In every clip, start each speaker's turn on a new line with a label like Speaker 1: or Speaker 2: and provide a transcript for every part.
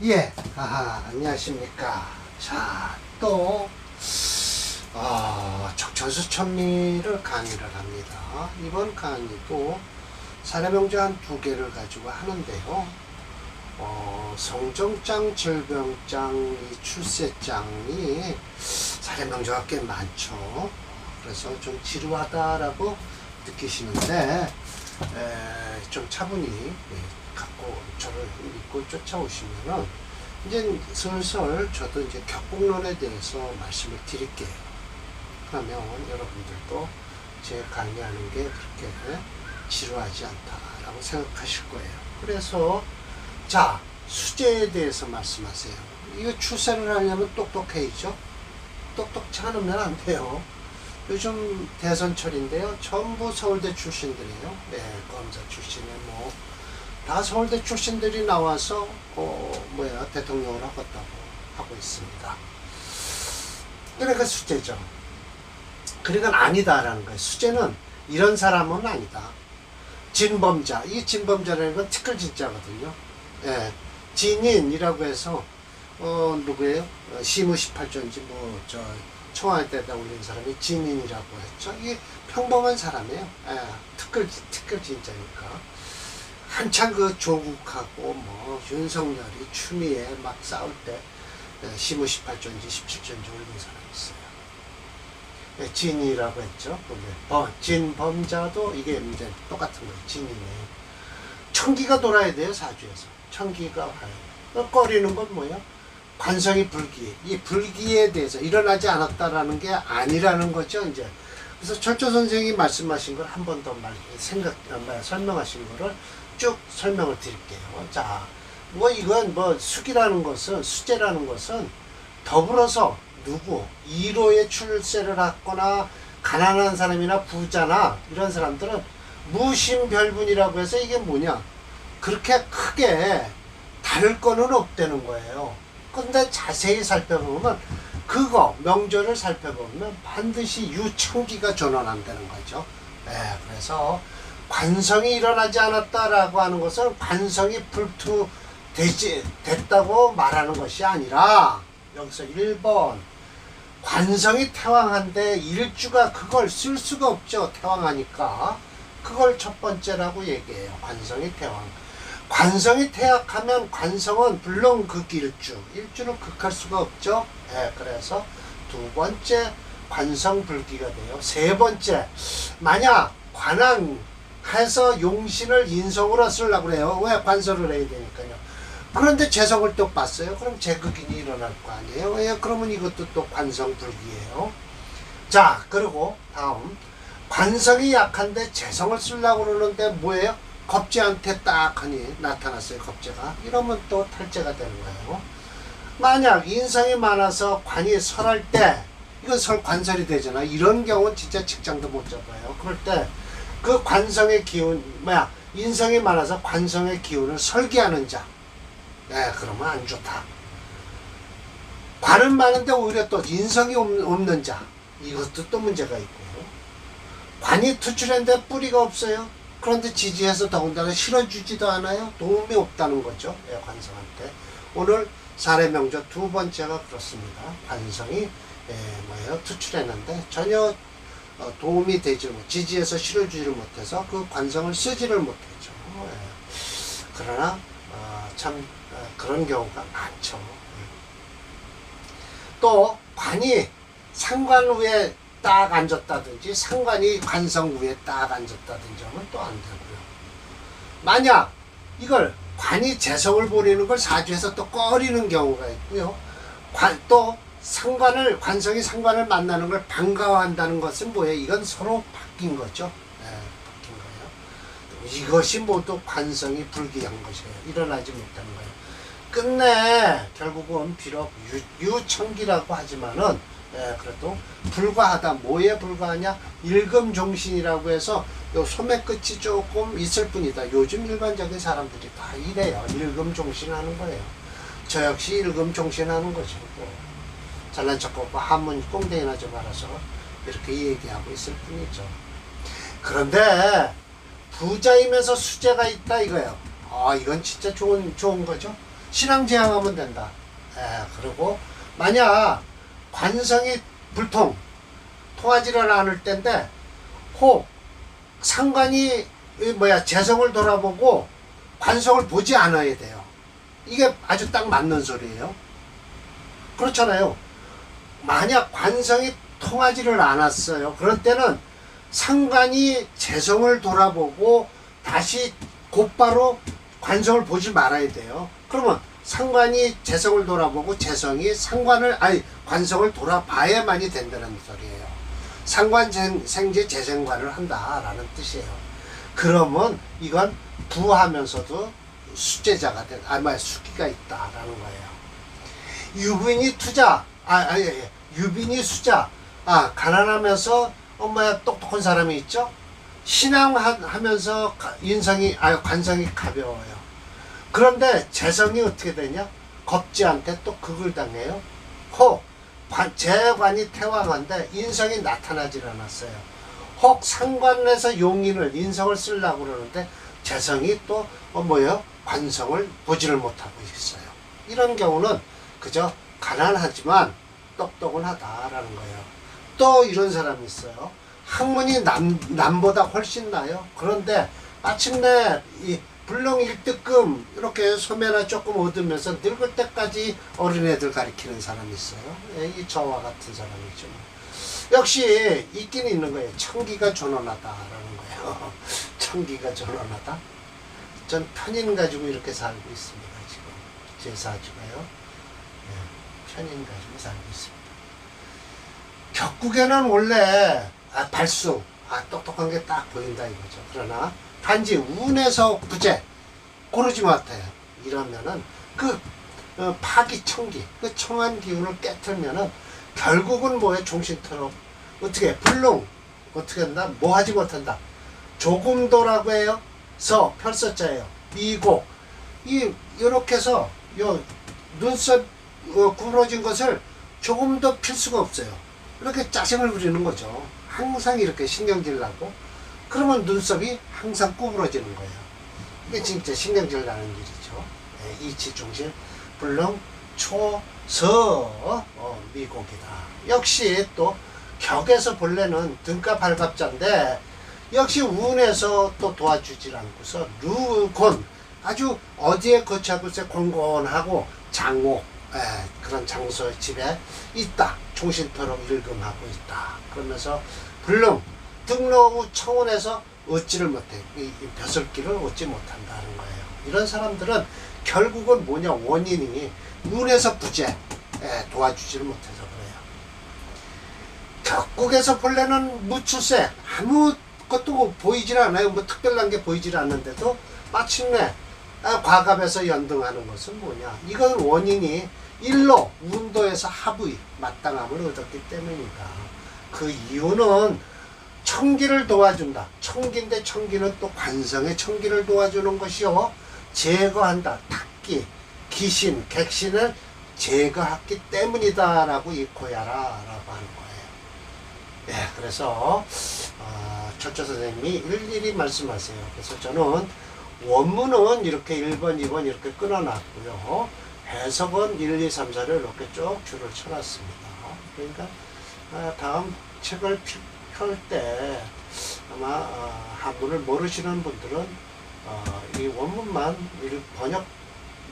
Speaker 1: 예, 안녕하십니까. 자, 또, 적천수 천미를 강의를 합니다. 이번 강의도 사례명제 한 2개를 가지고 하는데요. 성정장, 질병장, 이 출세장이 사례명제가 꽤 많죠. 그래서 좀 지루하다라고 느끼시는데, 좀 차분히 갖고 저를 믿고 쫓아오시면은 이제 슬슬 저도 이제 격국론에 대해서 말씀을 드릴게요. 그러면 여러분들도 제 강의하는 게 그렇게 지루하지 않다라고 생각하실 거예요. 그래서 자, 수재에 대해서 말씀하세요. 이거 출세를 하려면 똑똑해야죠. 똑똑치 않으면 안 돼요. 요즘 대선철인데요. 전부 서울대 출신들이에요. 검사 출신에 다 서울대 출신들이 나와서 대통령을 하겠다고 하고 있습니다. 그러니까 수재죠. 그러니까 아니다라는 거예요. 수재는 이런 사람은 아니다. 진범자, 이 진범자라는 건 티끌 진짜거든요. 진인이라고 해서 누구예요? 시무 18조인지 청와대 때다 올린 사람이 진인이라고 했죠. 이게 평범한 사람이에요. 티끌 진짜니까. 한창 그 조국하고 윤석열이 추미애 막 싸울 때 시무 18조인지 17조인지 올린 사람이 있어요. 진이라고 했죠. 진범자도 이게 이제 똑같은 거예요. 진이네요. 천기가 돌아야 돼요. 사주에서. 천기가 와요. 꺼리는 건 뭐예요? 관성이 불기. 이 불기에 대해서 일어나지 않았다라는 게 아니라는 거죠. 이제. 그래서 철조 선생이 말씀하신 걸 한 번 더 설명하신 거를 쭉 설명을 드릴게요. 자, 이건 수기라는 것은, 수재라는 것은 더불어서 누구, 2로에 출세를 하거나 가난한 사람이나 부자나 이런 사람들은 무신별분이라고 해서 이게 뭐냐, 그렇게 크게 다를 거는 없다는 거예요. 근데 자세히 살펴보면 명절을 살펴보면 반드시 유천기가 전환한다는 거죠. 그래서 관성이 일어나지 않았다라고 하는 것은 관성이 됐다고 말하는 것이 아니라, 여기서 1번 관성이 태왕한데 일주가 그걸 쓸 수가 없죠. 태왕하니까 그걸 첫 번째라고 얘기해요. 관성이 태왕. 관성이 태약하면 관성은 물론 일주는 극할 수가 없죠. 그래서 두 번째 관성 불기가 돼요. 세 번째, 만약 관왕해서 용신을 인성으로 쓰려고 그래요. 왜? 관서를 해야 되니까요. 그런데 재성을 또 봤어요. 그럼 재극인이 일어날 거 아니에요. 그러면 이것도 또 관성 불기예요. 자, 그리고 다음, 관성이 약한데 재성을 쓰려고 그러는데 뭐예요? 겁재한테 딱 하니 나타났어요. 겁재가. 이러면 또 탈재가 되는 거예요. 만약 인성이 많아서 관이 설할 때, 이건 관설이 되잖아. 이런 경우는 진짜 직장도 못 잡아요. 그럴 때 그 관성의 기운, 인성이 많아서 관성의 기운을 설계하는 자. 그러면 안 좋다. 관은 많은데 오히려 또 인성이 없는 자. 이것도 또 문제가 있고. 관이 투출했는데 뿌리가 없어요. 그런데 지지해서 더군다나 실어주지도 않아요. 도움이 없다는 거죠. 관성한테. 오늘 사례명조 두 번째가 그렇습니다. 관성이 투출했는데 전혀 도움이 되지 지지해서 실어주지를 못해서 그 관성을 쓰지를 못했죠. 그러나 그런 경우가 많죠. 또 관이 상관 위에 딱 앉았다든지 상관이 관성 위에 딱 앉았다든지 하면 또 안 되고요. 만약 이걸 관이 재성을 보내는 걸 사주에서 또 꺼리는 경우가 있고요. 또 관성이 상관을 만나는 걸 반가워한다는 것은 뭐예요? 이건 서로 바뀐 거죠. 바뀐 거예요. 이것이 모두 관성이 불기한 것이에요. 일어나지 못하는 거예요. 끝내 결국은 비록 유천기라고 하지만은 그래도 불과하다. 뭐에 불과하냐? 일금종신이라고 해서 요 소매 끝이 조금 있을 뿐이다. 요즘 일반적인 사람들이 다 이래요. 일금종신 하는 거예요. 저 역시 일금종신 하는 거죠. 잘난 척하고 한문 꽁댕이나 좀 알아서 이렇게 얘기하고 있을 뿐이죠. 그런데 부자이면서 수재가 있다 이거예요. 이건 진짜 좋은 거죠. 신앙제왕하면 된다. 그리고 만약 관성이 통하지를 않을 때인데 혹 상관이 재성을 돌아보고 관성을 보지 않아야 돼요. 이게 아주 딱 맞는 소리예요. 그렇잖아요. 만약 관성이 통하지를 않았어요. 그럴 때는 상관이 재성을 돌아보고 다시 곧바로 관성을 보지 말아야 돼요. 그러면 상관이 재성을 돌아보고 재성이 관성을 돌아봐야만이 된다는 소리예요. 상관생제 재생관을 한다라는 뜻이에요. 그러면 이건 부하면서도 수제자가 수기가 있다라는 거예요. 유빈이 투자, 유빈이 수자, 가난하면서 똑똑한 사람이 있죠. 신앙하면서 관성이 가벼워요. 그런데 재성이 어떻게 되냐? 겁지한테 또 극을 당해요. 혹 재관이 태왕한데 인성이 나타나질 않았어요. 혹 상관에서 용인을 인성을 쓰려고 그러는데 재성이 또 관성을 보지를 못하고 있어요. 이런 경우는 그저 가난하지만 똑똑은 하다라는 거예요. 또 이런 사람이 있어요. 학문이 남보다 훨씬 나요. 그런데 마침내 이 불능 1등급 이렇게 소매나 조금 얻으면서 늙을 때까지 어린애들 가리키는 사람이 있어요. 이 저와 같은 사람이죠. 역시 있긴 있는 거예요. 청기가 존엄하다라는 거예요. 청기가 존엄하다. 전 편인 가지고 이렇게 살고 있습니다. 지금 제 사주가요. 편인 가지고 살고 있습니다. 격국에는 원래 발수 똑똑한 게 딱 보인다 이거죠. 그러나 단지 운에서 부재 고르지 못해요. 이러면은 파기청기 그 청한 기운을 깨틀면은 결국은 정신처럼 어떻게 불능 어떻게 한다? 뭐 하지 못한다. 조금도라고 해요. 펼서자예요. 미고 이렇게 해서 눈썹 구부러진 것을 조금 더 필 수가 없어요. 이렇게 짜증을 부리는 거죠. 항상 이렇게 신경질 나고 그러면 눈썹이 항상 구부러지는 거예요. 이게 진짜 신경질 나는 일이죠. 이치 중심 불능 초서 미곡이다. 역시 또 격에서 본래는 등가 발갑자인데 역시 운에서 또 도와주질 않고서 루곤 아주 어디에 거치하고 공곤하고 장옥 그런 장소 집에 있다. 종신토록 일금하고 있다. 그러면서 불능 등록 청원에서 얻지를 못해. 이 벼슬기를 얻지 못한다는 거예요. 이런 사람들은 결국은 뭐냐? 원인이 운에서 부재 도와주지를 못해서 그래요. 격국에서 본래는 무출색 아무것도 보이질 않아요. 특별한 게 보이질 않는데도 마침내 과갑에서 연등하는 것은 뭐냐? 이건 원인이 일로 운도에서 합의 마땅함을 얻었기 때문이다. 그 이유는 청기를 도와준다. 청기인데 청기는 또 관성의 청기를 도와주는 것이요. 제거한다. 탁기, 기신, 객신을 제거했기 때문이다라고 읽고야라라고 하는 거예요. 그래서 철저 선생님이 일일이 말씀하세요. 그래서 저는 원문은 이렇게 1번, 2번 이렇게 끊어놨고요. 해석은 1, 2, 3, 4를 이렇게 쭉 줄을 쳐놨습니다. 그러니까 다음 책을 펼 때 아마 한문을 모르시는 분들은 이 원문만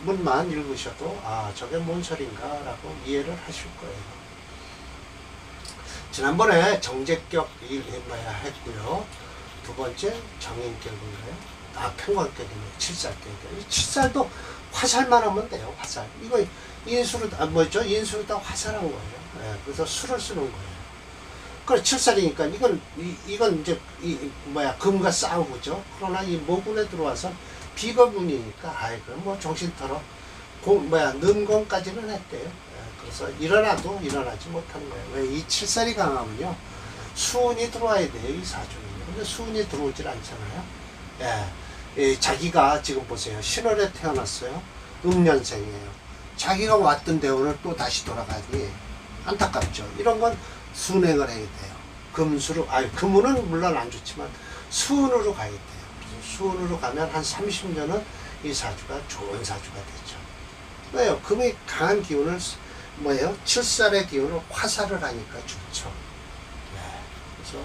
Speaker 1: 번역문만 읽으셔도 저게 뭔 소린가 라고 이해를 하실 거예요. 지난번에 정제격 했고요. 두 번째 정인격인가요? 평관격이네요. 칠살격이에요. 칠살도 화살만 하면 돼요. 화살. 이거 인수로 인수로 다 화살한 거예요. 그래서 수를 쓰는 거예요. 그래 칠살이니까 이건 이제 금과 싸우고죠. 그러나 이 모군에 들어와서 비거문이니까 그럼 정신터러 는건까지는 했대요. 그래서 일어나도 일어나지 못하는 거예요. 왜 이 칠살이 강하면요 수운이 들어와야 돼요. 이 사주는요. 근데 수운이 들어오질 않잖아요. 자기가 지금 보세요. 신월에 태어났어요. 음년생이에요. 자기가 왔던 대운을 또 다시 돌아가니 안타깝죠. 이런 건 순행을 해야 돼요. 금운은 물론 안 좋지만 수운으로 가야 돼요. 그래서 수운으로 가면 한 30년은 이 사주가 좋은 사주가 되죠. 왜요? 금이 강한 기운을 뭐예요? 칠살의 기운을 화살을 하니까 좋죠. 네. 그래서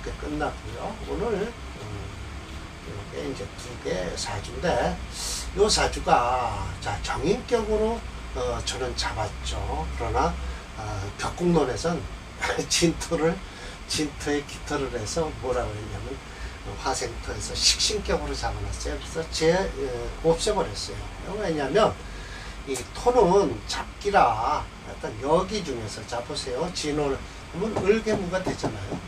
Speaker 1: 그렇게 끝났고요. 오늘 이게 이제 2개 사주인데 요 사주가 자 정인격으로 저는 잡았죠. 그러나 격국론에선 진토의 깃털을 해서 뭐라고 했냐면 화생토에서 식신격으로 잡아놨어요. 그래서 없애버렸어요. 왜냐면 이 토는 잡기라 약간 여기 중에서 자 보세요. 진호를 하면 을개무가 되잖아요.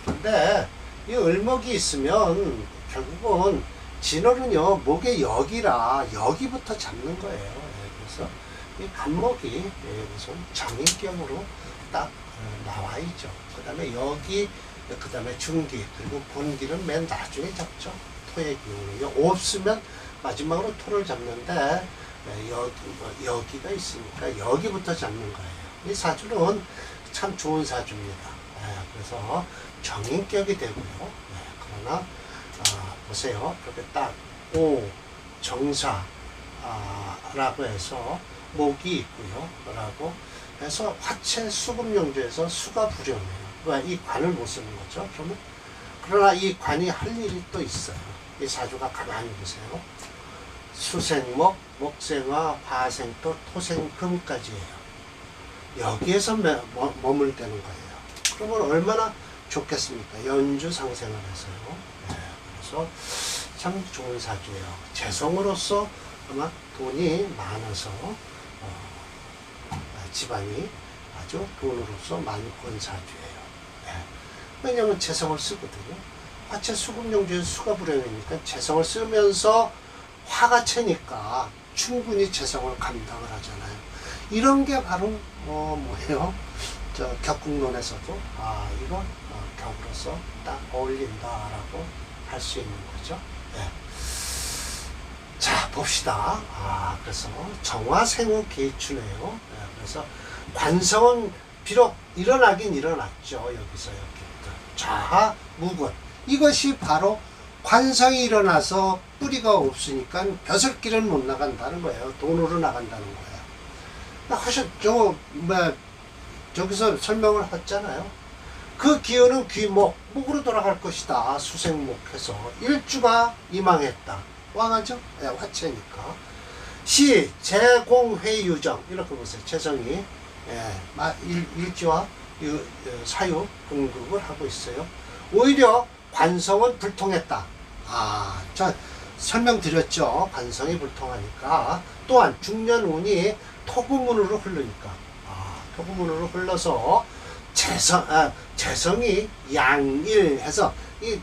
Speaker 1: 그런데 이 을목이 있으면 결국은 진월은요 목의 여기라 여기부터 잡는 거예요. 그래서 이 간목이 무슨 정인격으로 딱 나와있죠. 그 다음에 여기, 그 다음에 중기, 그리고 본기는 맨 나중에 잡죠. 토의 기운이 없으면 마지막으로 토를 잡는데 여기가 있으니까 여기부터 잡는 거예요. 이 사주는 참 좋은 사주입니다. 그래서 정인격이 되고요. 그러나 보세요. 이렇게 딱 오, 정사 라고 해서 목이 있고요. 라고 해서 화체 수금용조에서 수가 불연해요. 왜? 이 관을 못 쓰는 거죠. 그러나 이 관이 할 일이 또 있어요. 이 사주가 가만히 보세요. 수생목, 목생화, 화생토, 토생금까지예요. 여기에서 머물대는 거예요. 그러면 얼마나 좋겠습니까? 연주상생을 해서요. 그래서 참 좋은 사주예요. 재성으로서 아마 돈이 많아서 집안이 아주 돈으로서 많이 번 사주예요. 왜냐하면 재성을 쓰거든요. 화체 수금용주에서 수가 불연이니까 재성을 쓰면서 화가 채니까 충분히 재성을 감당을 하잖아요. 이런 게 바로 뭐예요? 저 격국론에서도 이거 격으로서 딱 어울린다라고 할 수 있는 거죠. 자 봅시다. 그래서 정화생후 계추네요. 그래서 관성은 비록 일어나긴 일어났죠. 여기서 이렇게 자하 무군 이것이 바로 관성이 일어나서 뿌리가 없으니까 벼슬길은 못 나간다는 거예요. 돈으로 나간다는 거예요. 저기서 설명을 했잖아요. 그 기운은 귀목, 목으로 돌아갈 것이다. 수생목해서 일주가 이망했다. 왕하죠? 화체니까. 시, 제공회유정 이렇게 보세요. 재성이 일지와 사유 공급을 하고 있어요. 오히려 관성은 불통했다. 자 설명드렸죠. 관성이 불통하니까. 또한 중년운이 토구문으로 흐르니까 토구문으로 흘러서 재성이 양일해서 이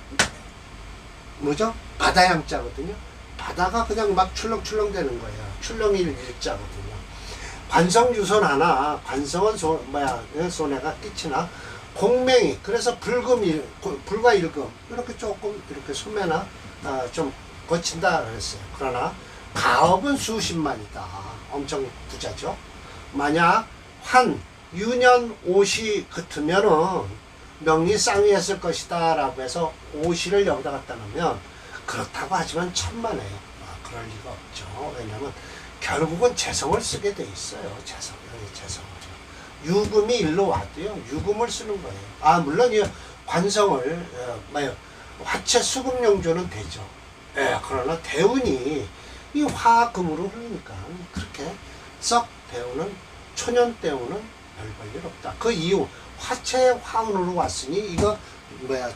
Speaker 1: 뭐죠? 바다양자거든요. 바다가 그냥 막 출렁출렁 되는 거예요. 출렁일 일자거든요. 관성유손 하나, 관성은 손해가 끼치나, 공명이, 그래서 불과 일금, 이렇게 조금, 이렇게 소매나, 좀 거친다 그랬어요. 그러나, 가업은 수십만이다. 엄청 부자죠. 만약, 유년 옷이 같으면은, 명리 쌍위했을 것이다. 라고 해서, 오시를 여기다 갖다 놓으면, 그렇다고 하지만 천만에요. 그럴 리가 없죠. 왜냐면 결국은 재성을 쓰게 돼 있어요. 재성을. 유금이 일로 와도요. 유금을 쓰는 거예요. 물론 이 관성을 화체 수금용조는 되죠. 그러나 대운이 이 화금으로 흐르니까 그렇게 썩 대운은 초년 대운은 별 볼 일 없다. 그 이유 화체 화운으로 왔으니 이거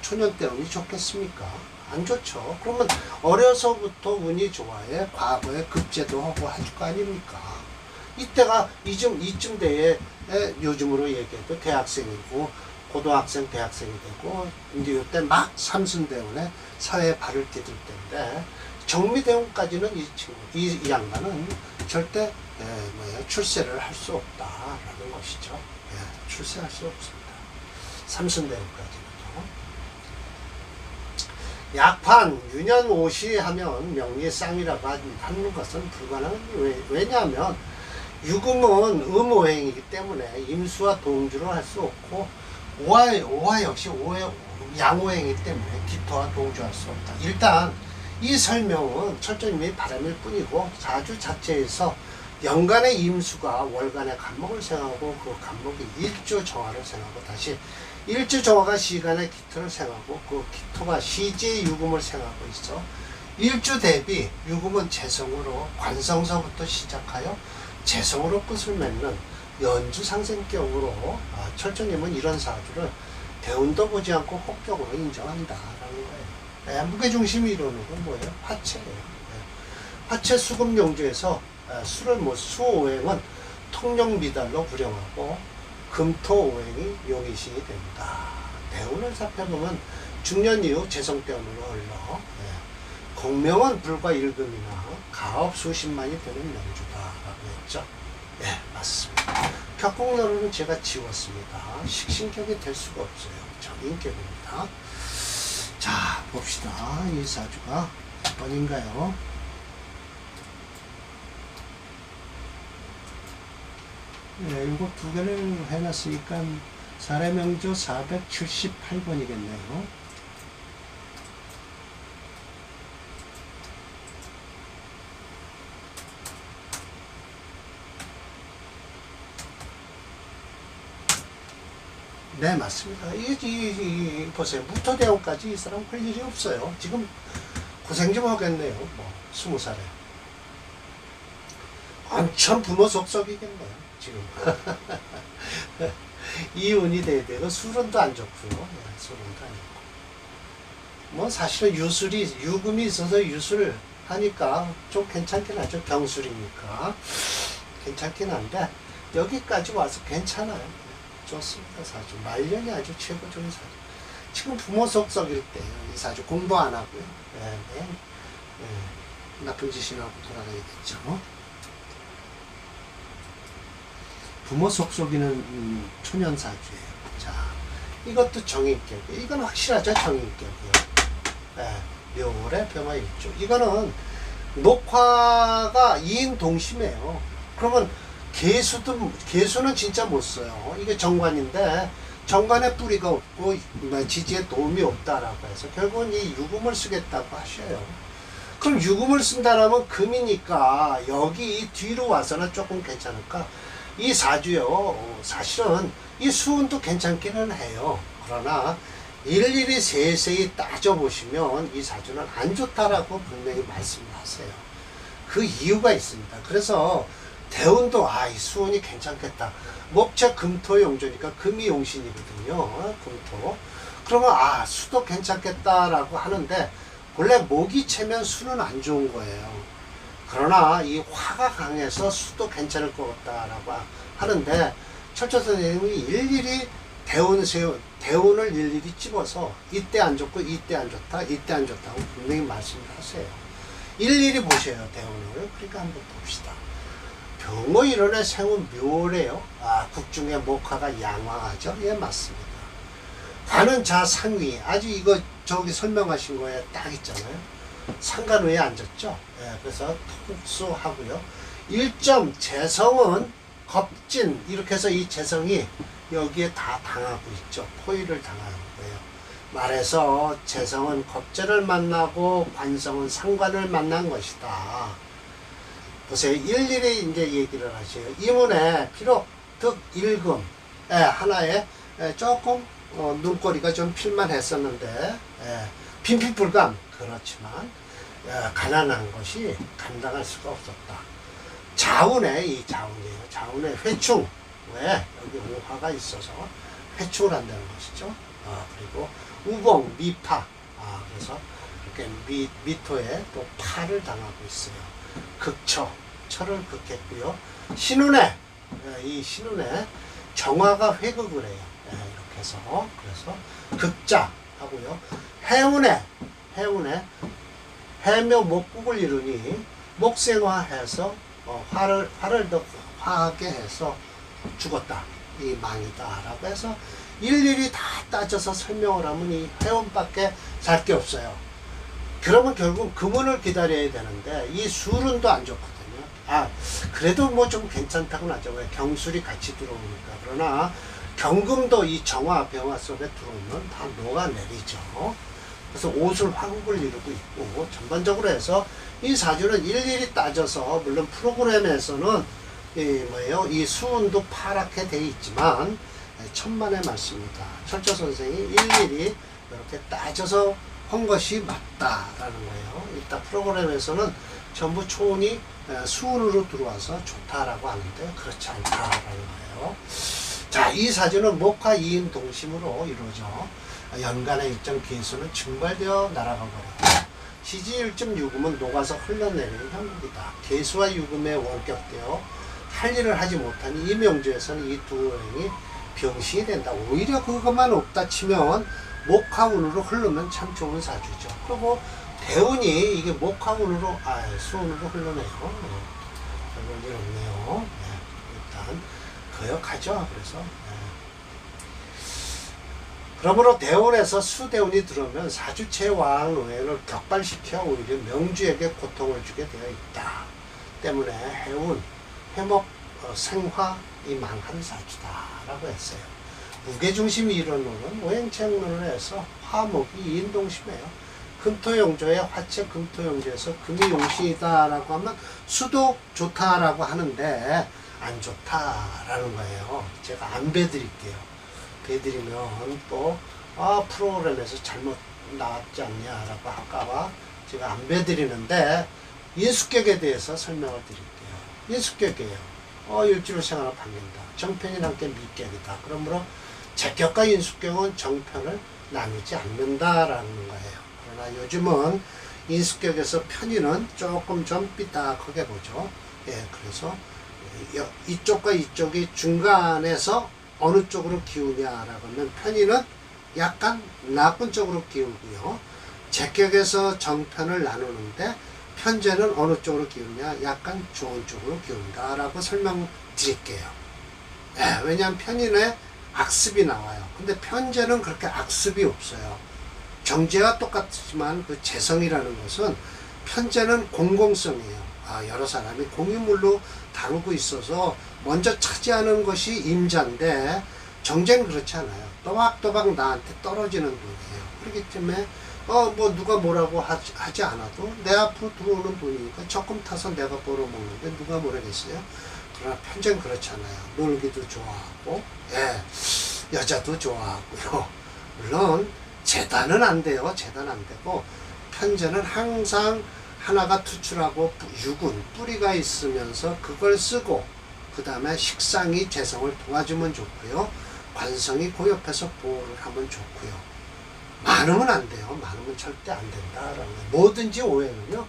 Speaker 1: 초년 대운이 좋겠습니까? 안 좋죠. 그러면 어려서부터 운이 좋아해 과거에 급제도 하고 할 거 아닙니까? 이때가 이쯤 때에 요즘으로 얘기해도 대학생이고 고등학생 대학생이 되고 이제 이때 막 삼순대운에 사회에 발을 디딜 때인데 정미대운까지는 이 양반은 절대 출세를 할 수 없다라는 것이죠. 출세할 수 없습니다. 삼순대운까지는. 약판, 유년 오시 하면 명리쌍이라고 하는 것은 불가능한. 왜냐하면 유금은 음오행이기 때문에 임수와 동주를 할 수 없고 오화 역시 양오행이기 때문에 기토와 동주할 수 없다. 일단 이 설명은 철저히 바람일 뿐이고 사주 자체에서 연간의 임수가 월간의 간목을 생하고 그 간목이 일주 정화를 생하고 다시 일주 정화가 시간의 기토를 생하고 그 기토가 시지의 유금을 생하고 있어 일주 대비 유금은 재성으로 관성서부터 시작하여 재성으로 끝을 맺는 연주상생격으로 철저님은 이런 사주를 대운도 보지 않고 혹격으로 인정한다라는 거예요. 무게중심이 이루는 건 뭐예요? 화체예요. 화체 수금용주에서 수를 수오행은 통용미달로 불용하고 금토오행이 용의신이 된다. 대운을 살펴보면 중년 이후 재성대운으로 흘러 공명은 불과 1금이나 가업 수십만이 되는 명주다라고 했죠. 예, 맞습니다. 격국너로는 제가 지웠습니다. 식신격이 될 수가 없어요. 정인격입니다. 자, 봅시다. 이 사주가 몇 번인가요? 네, 이거 두 개를 해놨으니까 사례명조 478번이겠네요. 네, 맞습니다. 보세요. 무토대원까지 이 사람 할 일이 없어요. 지금 고생 좀 하겠네요. 뭐, 20살에. 엄청 부모 속썩이겠네요. 지금. 이운이 돼야 되고, 술은도 안 좋고요. 네, 술은도 안 좋고. 뭐, 사실은 유금이 있어서 유술 하니까 좀 괜찮긴 하죠. 병술이니까. 괜찮긴 한데, 여기까지 와서 괜찮아요. 좋습니다. 사주 말년이 아주 최고적인 사주. 지금 부모 속썩일 때요. 이 사주 공부 안 하고요. 나쁜 짓이나 하고 돌아가야겠죠. 부모 속속이는 초년 사주예요. 자, 이것도 정인격이에요. 이건 확실하죠. 정인격이요. 묘월의 병화일주. 이거는 녹화가 2인 동심이에요. 그러면 개수는 진짜 못 써요. 이게 정관인데 정관에 뿌리가 없고 지지에 도움이 없다라고 해서 결국은 이 유금을 쓰겠다고 하셔요. 그럼 유금을 쓴다라면 금이니까 여기 이 뒤로 와서는 조금 괜찮을까? 이 사주요. 사실은 이 수운도 괜찮기는 해요. 그러나 일일이 세세히 따져보시면 이 사주는 안 좋다라고 분명히 말씀을 하세요. 그 이유가 있습니다. 그래서 대운도 이 수운이 괜찮겠다. 목체 금토 용조니까 금이 용신이거든요. 금토. 그러면 수도 괜찮겠다라고 하는데 원래 목이 채면 수는 안 좋은 거예요. 그러나 이 화가 강해서 수도 괜찮을 것 같다라고 하는데 철저 선생님이 일일이 대운을 일일이 집어서 이때 안 좋고 이때 안 좋다, 이때 안 좋다고 분명히 말씀을 하세요. 일일이 보셔요, 대운을. 그러니까 한번 봅시다. 병호일원의 생은 묘래요. 국중의 목화가 양화하죠. 예, 맞습니다. 관은 자상위. 아주 이거 저기 설명하신 거에 딱 있잖아요. 상간 위에 앉았죠. 예, 그래서 특수하고요. 1점 재성은 겁진. 이렇게 해서 이 재성이 여기에 다 당하고 있죠. 포위를 당하는 거예요. 말해서 재성은 겁재를 만나고 관성은 상관을 만난 것이다. 보세요. 일일이 이제 얘기를 하세요. 이문에 비록 득 일금 하나에 조금 눈꼬리가 좀 필만 했었는데 빈필불감. 그렇지만 가난한 것이 감당할 수가 없었다. 자운에 이 자운이에요. 자운에 회충. 왜? 여기 오화가 있어서 회충을 한다는 것이죠. 그리고 우봉, 미파. 그래서 이렇게 미토에 또 파를 당하고 있어요. 극처, 처를 극했고요. 신운에, 이 신운에 정화가 회극을 해요. 이렇게 해서, 그래서 극자 하고요. 해운에 해묘 목국을 이루니 목생화해서 화를 더 화하게 해서 죽었다. 이 망이다라고 해서 일일이 다 따져서 설명을 하면 이 회원밖에 살 게 없어요. 그러면 결국 금운을 기다려야 되는데 이 술운도 안 좋거든요. 그래도 뭐 좀 괜찮다고는 하죠. 왜? 경술이 같이 들어오니까. 그러나 경금도 이 정화 병화 속에 들어오면 다 녹아내리죠. 그래서 옷을 화국을 이루고 있고, 전반적으로 해서 이 사주는 일일이 따져서 물론 프로그램에서는 이 수운도 파랗게 돼 있지만 천만의 말씀입니다. 철저 선생이 일일이 이렇게 따져서 한 것이 맞다라는 거예요. 일단 프로그램에서는 전부 초운이 수운으로 들어와서 좋다라고 하는데 그렇지 않다라는 거예요. 자, 이 사주는 목화 이인 동심으로 이루어져 연간의 일정 기수는 증발되어 날아가거나 지지일점 유금은 녹아서 흘러내리는 형국이다. 개수와 유금에 원격되어 할 일을 하지 못하니 이 명주에서는 이 두 행이 병신이 된다. 오히려 그것만 없다 치면 목화운으로 흐르면 참 좋은 사주죠. 그리고 대운이 이게 목화운으로 수운으로 흘러내요. 별볼 일 없네요. 일단 거역하죠. 그래서 그러므로 대운에서 수대운이 들어오면 사주체 왕 의회를 격발시켜 오히려 명주에게 고통을 주게 되어 있다. 때문에 해운, 해목, 생화이 망한 사주다라고 했어요. 무게중심이 이론으로는 오행체론을 해서 화목이 이인동심이에요. 금토용조에 화체 금토용조에서 금이 용신이다라고 하면 수도 좋다라고 하는데 안 좋다라는 거예요. 제가 안 배드릴게요. 배드리면 또 프로그램에서 잘못 나왔지 않냐라고 할까봐 제가 안 배드리는데 인수격에 대해서 설명을 드릴게요. 인수격이에요. 일주일 생활을 받는다. 정편이란 게 미격이다. 그러므로 제격과 인수격은 정편을 나누지 않는다라는 거예요. 그러나 요즘은 인수격에서 편의는 조금 좀 삐딱하게 보죠. 그래서 이쪽과 이쪽이 중간에서 어느 쪽으로 기우냐라고 하면 편의는 약간 나쁜 쪽으로 기울고요. 제격에서 정편을 나누는데 편제는 어느 쪽으로 기우냐? 약간 좋은 쪽으로 기운다라고 설명드릴게요. 왜냐하면 편인에 악습이 나와요. 근데 편제는 그렇게 악습이 없어요. 정제와 똑같지만 그 재성이라는 것은 편제는 공공성이에요. 여러 사람이 공유물로 다루고 있어서 먼저 차지하는 것이 임자인데 정제는 그렇지 않아요. 또박또박 나한테 떨어지는 돈이에요. 그렇기 때문에 뭐 누가 뭐라고 하지 않아도 내 앞으로 들어오는 돈이니까 조금 타서 내가 벌어먹는데 누가 뭐라겠어요. 그러나 편제는 그렇지 않아요. 놀기도 좋아하고 여자도 좋아하고요. 물론 재단은 안 돼요. 재단 안 되고 편제는 항상 하나가 투출하고 유군, 뿌리가 있으면서 그걸 쓰고 그 다음에 식상이 재성을 도와주면 좋고요. 관성이 그 옆에서 보호를 하면 좋고요. 많으면 안 돼요. 많으면 절대 안 된다라는 거예요. 뭐든지 오해는요.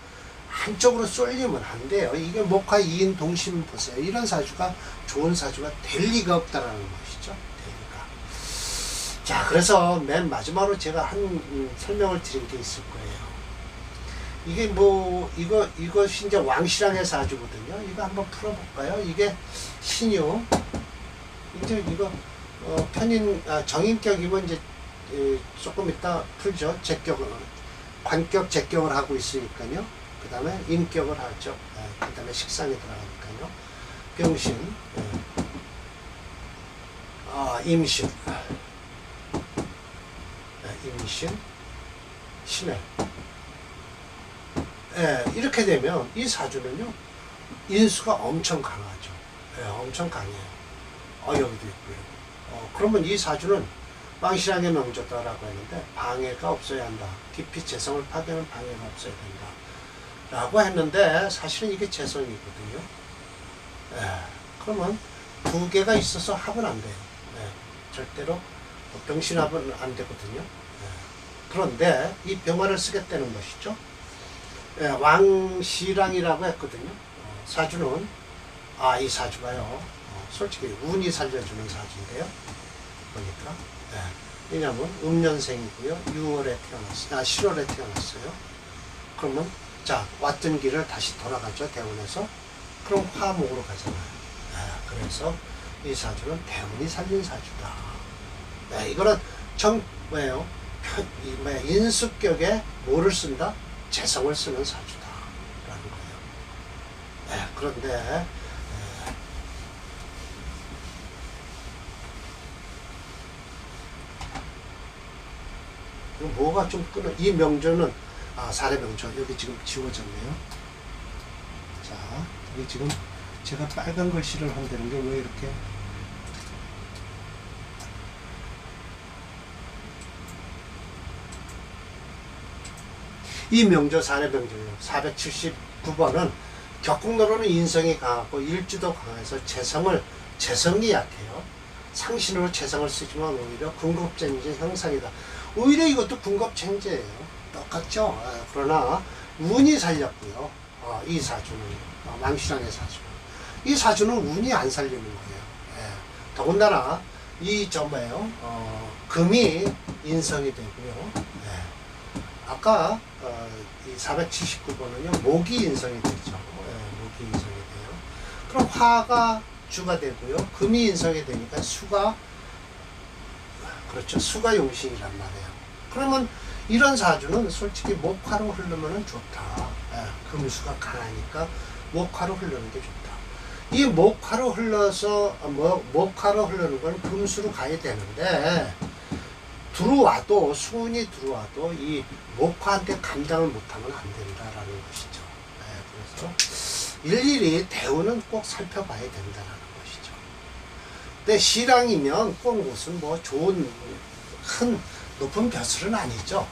Speaker 1: 한쪽으로 쏠리면 안 돼요. 이게 목화 이인 동심 보세요. 이런 사주가 좋은 사주가 될 리가 없다라는 것이죠. 될 리가. 자, 그래서 맨 마지막으로 제가 한 설명을 드린 게 있을 거예요. 이게 이것이 이제 왕실왕의 사주거든요. 이거 한번 풀어볼까요? 이게 신유. 이제 이거, 정인격이면 이제, 조금 이따 풀죠. 제격을, 관격 제격을 하고 있으니까요. 그 다음에 인격을 하죠. 그 다음에 식상이 들어가니까요. 병신, 임신, 임신, 신해. 이렇게 되면 이 사주는요 인수가 엄청 강하죠. 엄청 강해요. 여기도 있고요. 그러면 이 사주는 왕실왕의 명조다라고 했는데 방해가 없어야 한다. 깊이 재성을 파괴하는 방해가 없어야 된다 라고 했는데 사실은 이게 재성이거든요. 그러면 두 개가 있어서 합은 안 돼요. 절대로 병신합은 안 되거든요. 그런데 이 병화를 쓰겠다는 것이죠. 왕실왕이라고 했거든요. 사주는 이 사주가요 솔직히 운이 살려주는 사주인데요. 보니까 왜냐면 음년생이고요 6월에 태어났어요. 10월에 태어났어요. 그러면 자 왔던 길을 다시 돌아가죠. 대운에서. 그럼 화목으로 가잖아요. 그래서 이 사주는 대운이 살린 사주다. 이거는 뭐예요? 인수격에 뭐를 쓴다? 재성을 쓰는 사주다 라는 거예요. 그런데 뭐가 좀 끊어. 이 명조는 사례 명조 여기 지금 지워졌네요. 자, 여기 지금 제가 빨간 글씨를 한다는 게 왜 이렇게 이 명조 사례 명조요. 479번은 격국노로는 인성이 강하고 일주도 강해서 재성이 약해요. 상신으로 재성을 쓰지만 오히려 군급쟁제 형상이다. 오히려 이것도 군급쟁제예요. 똑같죠. 그러나 운이 살렸고요. 이 사주는 왕신왕의 사주는 이 사주는 운이 안 살리는 거예요. 예. 더군다나 이 점에요. 금이 인성이 되고요. 예. 아까 이 479번은요 목이 인성이 되죠. 목이 인성이 돼요. 그럼 화가 주가 되고요. 금이 인성이 되니까 수가 그렇죠. 수가 용신이란 말이에요. 그러면 이런 사주는 솔직히 목화로 흐르면 좋다. 금수가 강하니까 목화로 흐르는 게 좋다. 이 목화로 흘러서 목화로 흐르는 건 금수로 가야 되는데 들어와도 수운이 들어와도 이 목화한테 감당을 못하면 안 된다라는 것이죠. 그래서 일일이 대우는 꼭 살펴봐야 된다라는 것이죠. 근데 시랑이면 꼭 무슨 뭐 좋은 큰 높은 벼슬은 아니죠.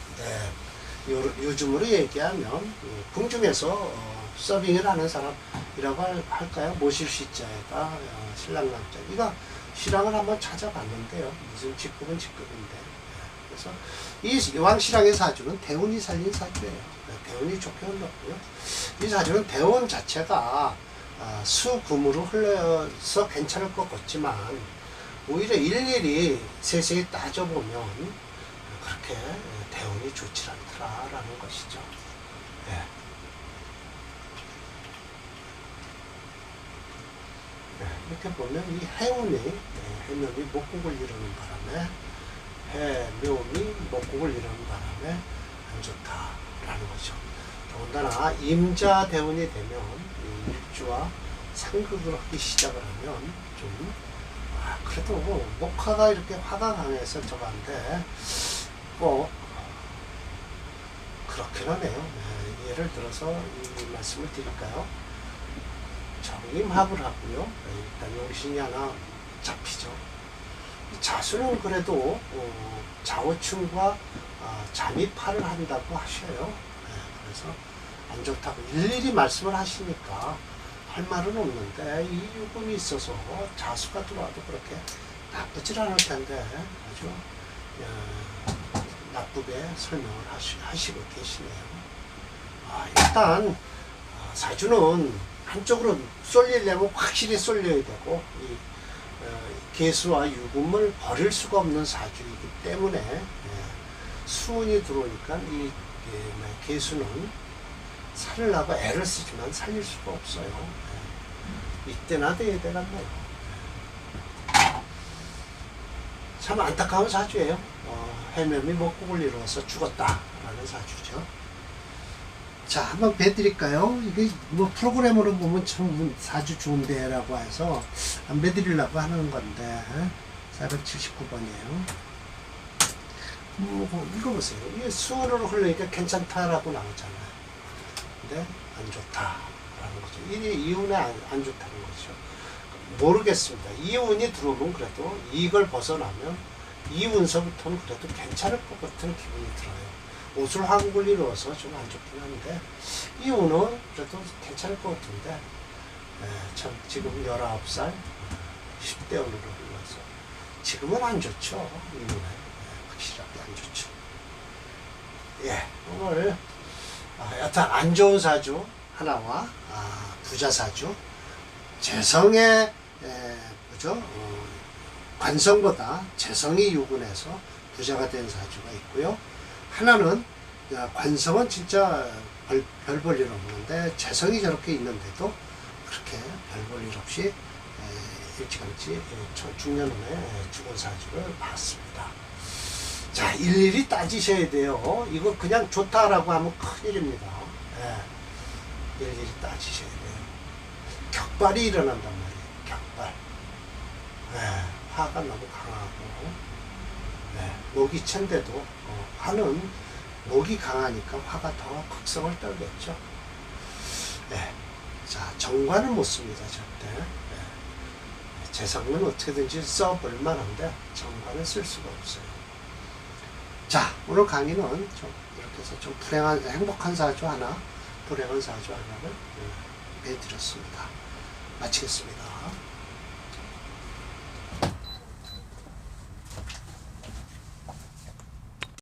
Speaker 1: 요즘으로 얘기하면 궁중에서 서빙을 하는 사람이라고 할까요? 모실 시자에다 신랑 남자. 이거 시랑을 한번 찾아봤는데요. 무슨 직급은 직급인데. 그래서 이 왕신랑의 사주는 대운이 살린 사주예요. 대운이 좋게 흘렀고요. 이 사주는 대운 자체가 수금으로 흘러서 괜찮을 것 같지만 오히려 일일이 세세히 따져보면 그렇게 대운이 좋지 않더라라는 것이죠. 이렇게 보면 이 해운이 목국을 이루는 바람에 해묘미 목국을 이루는 바람에 안 좋다라는 거죠. 더군다나 임자 대운이 되면 일주와 상극을 하기 시작을 하면 좀 그래도 목화가 이렇게 화가 강해서 저건데 꼭 그렇긴 하네요. 예를 들어서 이 말씀을 드릴까요? 정임합을 하고요. 일단 용신이 하나 잡히죠. 자수는 그래도 좌우충과 잠입파를 한다고 하셔요. 그래서 안 좋다고 일일이 말씀을 하시니까 할 말은 없는데 이 요금이 있어서 자수가 들어와도 그렇게 나쁘질 않을 텐데 아주 나쁘게 설명을 하시고 계시네요. 일단 사주는 한쪽으로 쏠리려면 확실히 쏠려야 되고 이 계수와 유금을 버릴 수가 없는 사주이기 때문에 수운이 들어오니까 이 계수는 살으려고 애를 쓰지만 살릴 수가 없어요. 이때나 돼야 되겠네요. 참 안타까운 사주예요. 해묘미 목국을 이루어서 죽었다라는 사주죠. 자, 한번 뵈드릴까요? 이게 뭐 프로그램으로 보면 참 사주 좋은데라고 해서 안 뵈드리려고 하는 건데 479번이에요. 읽어보세요. 이게 수원으로 흘러니까 괜찮다라고 나오잖아요. 근데 안 좋다라는 거죠. 이운에 안 좋다는 거죠. 모르겠습니다. 이운이 들어오면 그래도 이걸 벗어나면 이운서부터는 그래도 괜찮을 것 같은 기분이 들어요. 옷을 화국을 이루어서 좀 안 좋긴 한데 이운은 그래도 괜찮을 것 같은데 참 지금 19살 10대 운으로 흘러서 지금은 안 좋죠. 이운에 확실하게 안 좋죠. 오늘 여튼 안 좋은 사주 하나와 부자 사주 재성의 뭐죠? 관성보다 재성이 유군해서 부자가 된 사주가 있고요. 하나는 관성은 진짜 별 볼 일 없는데 재성이 저렇게 있는데도 그렇게 별 볼 일 없이 일찌감치 중년후에 죽은 사주를 봤습니다. 자, 일일이 따지셔야 돼요. 이거 그냥 좋다라고 하면 큰일입니다. 일일이 따지셔야 돼요. 격발이 일어난단 말이에요. 격발. 화가 너무 강하고 목이 찬데도 화는 목이 강하니까 화가 더 극성을 떨겠죠. 자, 정관은 못 씁니다, 절대. 재성은 어떻게든지 써볼 만한데 정관은 쓸 수가 없어요. 자, 오늘 강의는 좀 이렇게 해서 좀 행복한 사주 하나, 불행한 사주 하나를 해드렸습니다. 마치겠습니다.